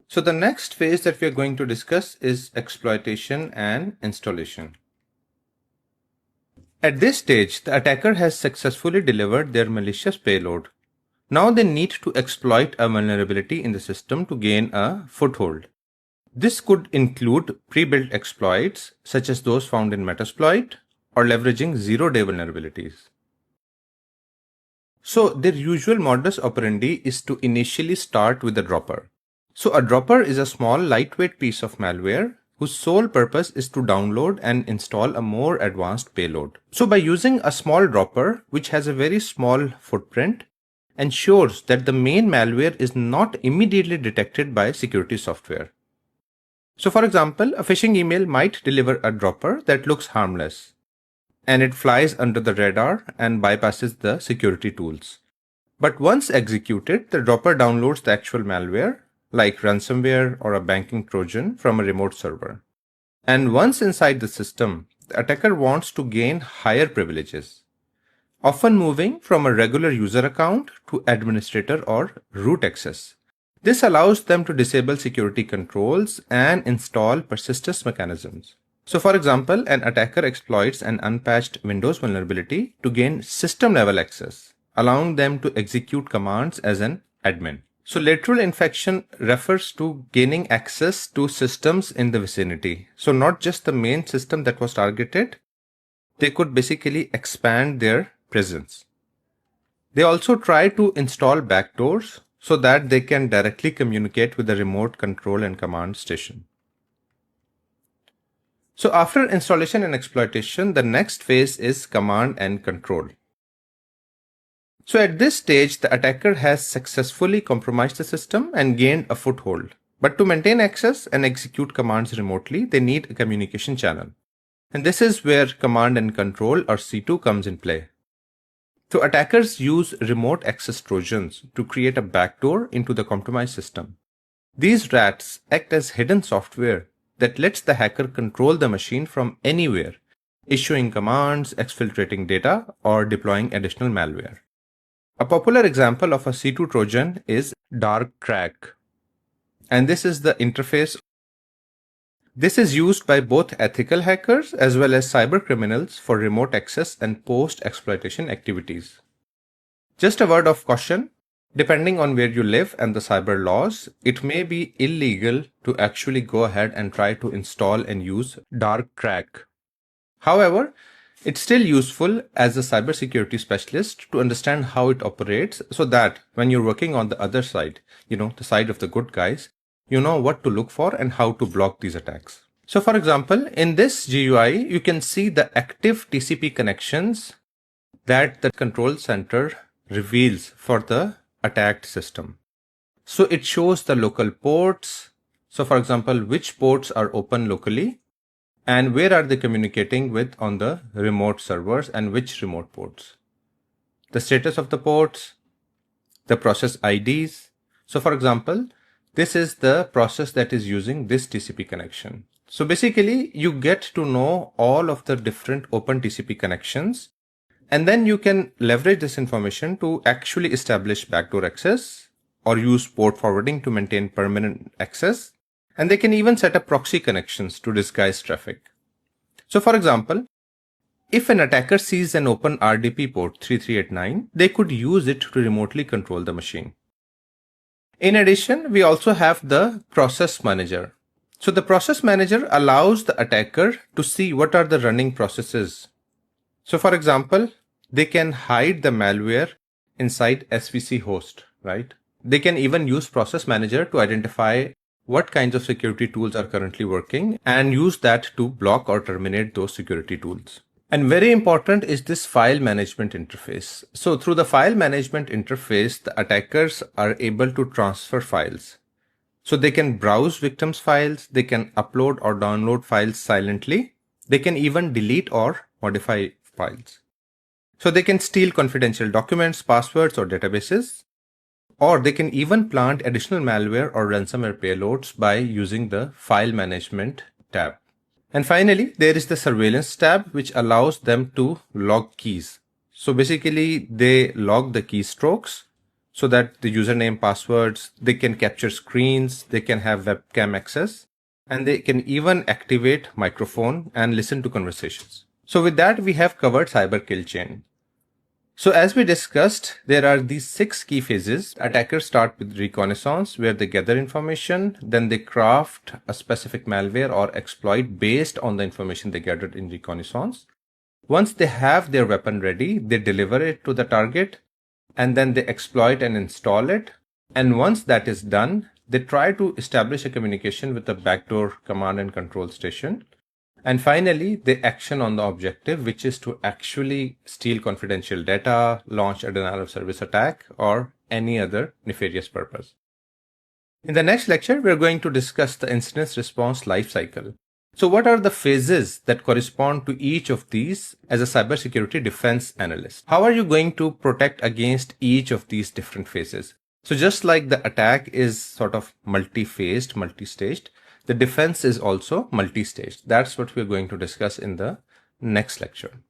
So the next phase that we are going to discuss is exploitation and installation. At this stage, the attacker has successfully delivered their malicious payload. Now they need to exploit a vulnerability in the system to gain a foothold. This could include pre-built exploits, such as those found in Metasploit, or leveraging zero-day vulnerabilities. So their usual modus operandi is to initially start with a dropper. So a dropper is a small lightweight piece of malware whose sole purpose is to download and install a more advanced payload. So by using a small dropper, which has a very small footprint, ensures that the main malware is not immediately detected by security software. So for example, a phishing email might deliver a dropper that looks harmless, and it flies under the radar and bypasses the security tools. But once executed, the dropper downloads the actual malware, like ransomware or a banking Trojan, from a remote server. And once inside the system, the attacker wants to gain higher privileges, often moving from a regular user account to administrator or root access. This allows them to disable security controls and install persistence mechanisms. So for example, an attacker exploits an unpatched Windows vulnerability to gain system-level access, allowing them to execute commands as an admin. So lateral infection refers to gaining access to systems in the vicinity. So not just the main system that was targeted, they could basically expand their presence. They also try to install backdoors so that they can directly communicate with the remote control and command station. So after installation and exploitation, the next phase is command and control. So at this stage, the attacker has successfully compromised the system and gained a foothold. But to maintain access and execute commands remotely, they need a communication channel. And this is where command and control, or C2, comes in play. So attackers use remote access Trojans to create a backdoor into the compromised system. These rats act as hidden software that lets the hacker control the machine from anywhere, issuing commands, exfiltrating data, or deploying additional malware. A popular example of a C2 Trojan is Dark Crack, and this is the interface. This is used by both ethical hackers as well as cyber criminals for remote access and post-exploitation activities. Just a word of caution, depending on where you live and the cyber laws, it may be illegal to actually go ahead and try to install and use Dark Crack. However, it's still useful as a cybersecurity specialist to understand how it operates so that when you're working on the other side, the side of the good guys, you know what to look for and how to block these attacks. So for example, in this GUI, you can see the active TCP connections that the control center reveals for the attacked system. So it shows the local ports. So for example, which ports are open locally and where are they communicating with on the remote servers and which remote ports. The status of the ports, the process IDs. So for example, this is the process that is using this TCP connection. So basically, you get to know all of the different open TCP connections, and then you can leverage this information to actually establish backdoor access or use port forwarding to maintain permanent access. And they can even set up proxy connections to disguise traffic. So for example, if an attacker sees an open RDP port 3389, they could use it to remotely control the machine. In addition, we also have the process manager. So the process manager allows the attacker to see what are the running processes. So for example, they can hide the malware inside SVC host, right? They can even use process manager to identify what kinds of security tools are currently working and use that to block or terminate those security tools. And very important is this file management interface. So through the file management interface, the attackers are able to transfer files. So they can browse victims' files, they can upload or download files silently, they can even delete or modify files. So they can steal confidential documents, passwords, or databases, or they can even plant additional malware or ransomware payloads by using the file management tab. And finally, there is the surveillance tab, which allows them to log keys. So basically, they log the keystrokes so that the username, passwords, they can capture screens, they can have webcam access, and they can even activate microphone and listen to conversations. So with that, we have covered cyber kill chain. So as we discussed, there are these 6 key phases. Attackers start with reconnaissance, where they gather information, then they craft a specific malware or exploit based on the information they gathered in reconnaissance. Once they have their weapon ready, they deliver it to the target, and then they exploit and install it. And once that is done, they try to establish a communication with the backdoor command and control station. And finally, they action on the objective, which is to actually steal confidential data, launch a denial of service attack, or any other nefarious purpose. In the next lecture, we're going to discuss the incident response lifecycle. So what are the phases that correspond to each of these as a cybersecurity defense analyst? How are you going to protect against each of these different phases? So just like the attack is sort of multi-phased, multi-staged, the defense is also multi-staged. That's what we're going to discuss in the next lecture.